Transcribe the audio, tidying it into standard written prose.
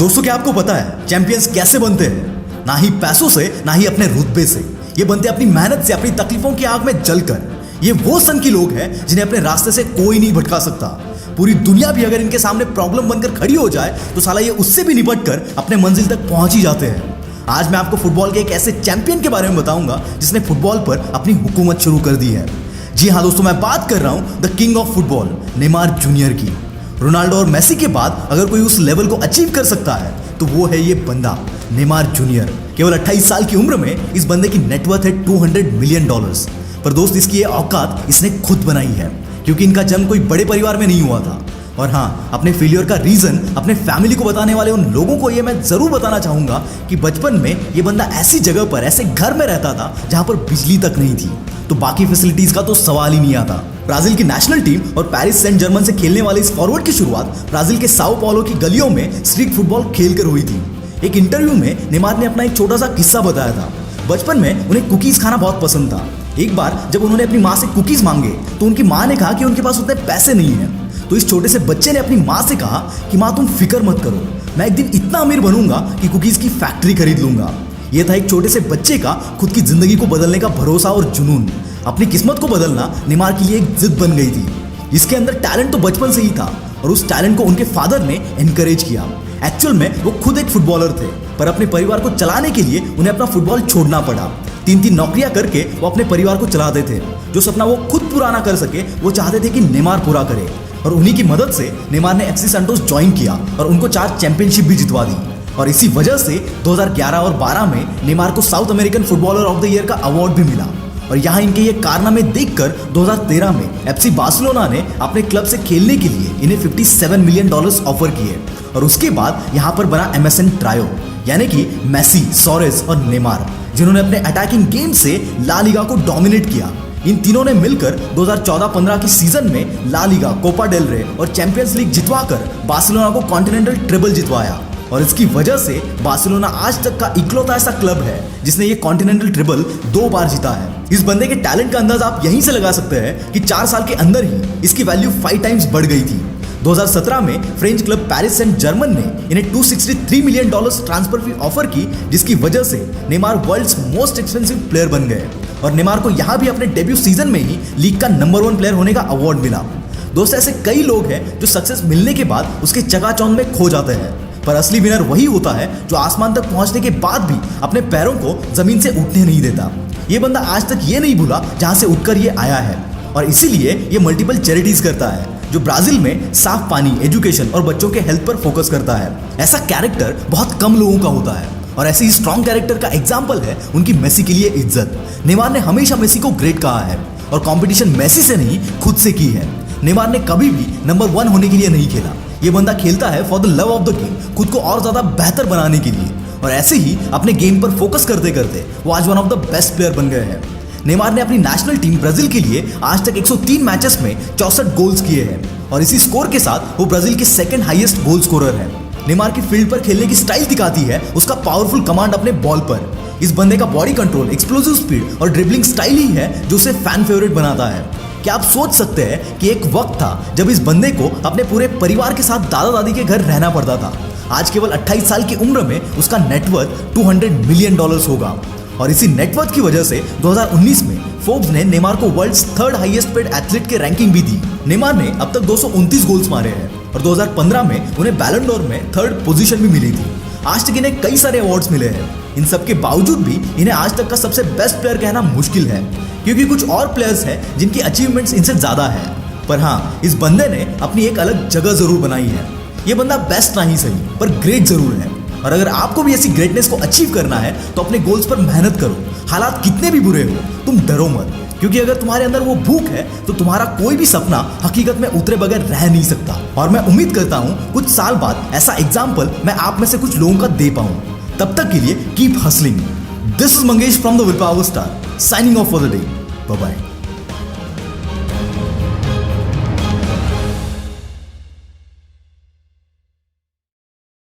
दोस्तों, क्या आपको पता है चैंपियंस कैसे बनते हैं? ना ही पैसों से, ना ही अपने रुतबे से। ये बनते अपनी मेहनत से, अपनी तकलीफों की आग में जलकर। ये वो सन की लोग हैं जिन्हें अपने रास्ते से कोई नहीं भटका सकता। पूरी दुनिया भी अगर इनके सामने प्रॉब्लम बनकर खड़ी हो जाए तो साला ये उससे भी निपट कर अपने मंजिल तक पहुंच ही जाते हैं। आज मैं आपको फुटबॉल के एक ऐसे चैंपियन के बारे में बताऊंगा जिसने फुटबॉल पर अपनी हुकूमत शुरू कर दी है। जी हाँ दोस्तों, मैं बात कर रहा हूं the king of football, Neymar junior की। रोनाल्डो और मेसी के बाद अगर कोई उस लेवल को अचीव कर सकता है तो वो है ये बंदा, नेमार जूनियर। केवल 28 साल की उम्र में इस बंदे की नेटवर्थ है $200 मिलियन। पर दोस्त, इसकी ये औकात इसने खुद बनाई है, क्योंकि इनका जन्म कोई बड़े परिवार में नहीं हुआ था। और हाँ, अपने फेलियर का रीजन अपने फैमिली को बताने वाले उन लोगों को ये मैं जरूर बताना चाहूंगा कि बचपन में ये बंदा ऐसी जगह पर, ऐसे घर में रहता था जहां पर बिजली तक नहीं थी, तो बाकी फैसिलिटीज का तो सवाल ही नहीं आता। ब्राजील की नेशनल टीम और पेरिस सेंट जर्मन से खेलने वाले इस फॉरवर्ड की शुरुआत ब्राजील के साओ पाउलो की गलियों में स्ट्रीट फुटबॉल खेलकर हुई थी। एक इंटरव्यू में नेमार ने अपना एक छोटा सा किस्सा बताया था। बचपन में उन्हें कुकीज खाना बहुत पसंद था। एक बार जब उन्होंने अपनी माँ से कुकीज मांगे तो उनकी माँ ने कहा कि उनके पास उतने पैसे नहीं हैं। तो इस छोटे से बच्चे ने अपनी माँ से कहा कि माँ, तुम फिक्र मत करो, मैं एक दिन इतना अमीर बनूंगा कि कुकीज की फैक्ट्री खरीद लूंगा। यह था एक छोटे से बच्चे का खुद की जिंदगी को बदलने का भरोसा और जुनून। अपनी किस्मत को बदलना नेमार के लिए एक जिद बन गई थी। इसके अंदर टैलेंट तो बचपन से ही था और उस टैलेंट को उनके फादर ने एनकरेज किया। एक्चुअल में वो खुद एक फुटबॉलर थे, पर अपने परिवार को चलाने के लिए उन्हें अपना फुटबॉल छोड़ना पड़ा। 3 नौकरियां करके वो अपने परिवार को चलाते थे। जो सपना वो खुद पूरा ना कर सके, वो चाहते थे कि नेमार पूरा करे। और उन्हीं की मदद से नेमार ने एफसी सैंटोस ज्वाइन किया और उनको 4 चैंपियनशिप भी जितवा दी। और इसी वजह से 2011 और 12 में नेमार को south American footballer of the year का अवार्ड भी मिला। और यहाँ इनके ये कारनामे देखकर 2013 में एफसी बार्सिलोना ने अपने क्लब से खेलने के लिए इन्हें $57 मिलियन ऑफर किए। और उसके बाद यहाँ पर बना MSN ट्रायो, यानी कि मेसी, सोरेस और नेमार, जिन्होंने अपने अटैकिंग गेम से ला लीगा को डोमिनेट किया। इन तीनों ने मिलकर 2014-15 की सीजन में ला लीगा, कोपा डेल रे और चैंपियंस लीग जितवाकर बार्सिलोना को कॉन्टिनेंटल ट्रिपल जितवाया। और इसकी वजह से बार्सिलोना आज तक का इकलौता ऐसा क्लब है जिसने ये कॉन्टिनेंटल ट्रिपल 2 बार जीता है। इस बंदे के टैलेंट का अंदाज आप यहीं से लगा सकते हैं कि 4 साल के अंदर ही इसकी वैल्यू 5 टाइम्स बढ़ गई थी। 2017 में French club Paris Saint Germain ने इन्हें $263 मिलियन ट्रांसफर फी ऑफर की, जिसकी वजह से Neymar world's most expensive player बन गए। और नेमार को यहाँ भी अपने डेब्यू सीजन में ही लीग का नंबर 1 प्लेयर होने का अवार्ड मिला। दोस्तों, ऐसे कई लोग हैं जो सक्सेस मिलने के बाद उसके चकाचौंध में खो जाते हैं, पर असली विनर वही होता है जो आसमान तक पहुंचने के बाद भी अपने पैरों को जमीन से उठने नहीं देता। ये बंदा आज तक ये नहीं भूला जहां से उठकर ये आया है, और इसीलिए ये मल्टीपल चैरिटीज करता है जो ब्राजील में साफ पानी, एजुकेशन और बच्चों के हेल्थ पर फोकस करता है। ऐसा कैरेक्टर बहुत कम लोगों का होता है, और ऐसे ही स्ट्रॉन्ग कैरेक्टर का एग्जाम्पल है उनकी मेसी के लिए इज्जत। नेमार ने हमेशा मेसी को ग्रेट कहा है और कंपटीशन मेसी से नहीं, खुद से की है। नेमार ने कभी भी नंबर 1 होने के लिए नहीं खेला। ये बंदा खेलता है for the love of the game, खुद को और ज्यादा बेहतर बनाने के लिए। और ऐसे ही अपने गेम पर फोकस करते करते वो आज one of the best player बन गए हैं। नेमार ने अपनी नेशनल टीम ब्राजील के लिए आज तक 103 मैचेस में 64 गोल्स किए हैं, और इसी स्कोर के साथ वो ब्राजील के 2nd हाईएस्ट गोल स्कोरर है। नेमार की फील्ड पर खेलने की स्टाइल दिखाती है उसका पावरफुल कमांड अपने बॉल पर। इस बंदे का बॉडी कंट्रोल, एक्सप्लोसिव स्पीड और ड्रिबलिंग स्टाइल ही है जो उसे फैन फेवरेट बनाता है। क्या आप सोच सकते हैं कि एक वक्त था जब इस बंदे को अपने पूरे परिवार के साथ दादा दादी के घर रहना पड़ता था। आज केवल 28 साल की उम्र में उसका नेटवर्थ $200 मिलियन होगा। और इसी नेटवर्थ की वजह से 2019 में फोर्ब्स ने नेमार को world's 3rd highest paid athlete के रैंकिंग भी दी। नेमार ने अब तक 229 गोल्स मारे हैं और 2015 में उन्हें बैलन डोर में 3rd पोजीशन भी मिली थी। आज तक इन्हें कई सारे अवार्ड्स मिले हैं। इन सब के बावजूद भी इन्हें आज तक का सबसे बेस्ट प्लेयर कहना मुश्किल है, क्योंकि कुछ और प्लेयर्स हैं जिनकी अचीवमेंट्स इनसे ज्यादा है। पर हाँ, इस बंदे ने अपनी एक अलग जगह जरूर बनाई है। ये बंदा बेस्ट नहीं सही, पर ग्रेट जरूर है। और अगर आपको भी ऐसी ग्रेटनेस को अचीव करना है तो अपने गोल्स पर मेहनत करो। हालात कितने भी बुरे हो, तुम डरो मत, क्योंकि अगर तुम्हारे अंदर वो भूख है तो तुम्हारा कोई भी सपना हकीकत में उतरे बगैर रह नहीं सकता। और मैं उम्मीद करता हूँ कुछ साल बाद ऐसा एग्जाम्पल मैं आप में से कुछ लोगों का दे पाऊँ। तब तक के लिए keep hustling. This is Mangesh from the will power star, signing off for the day. Bye bye.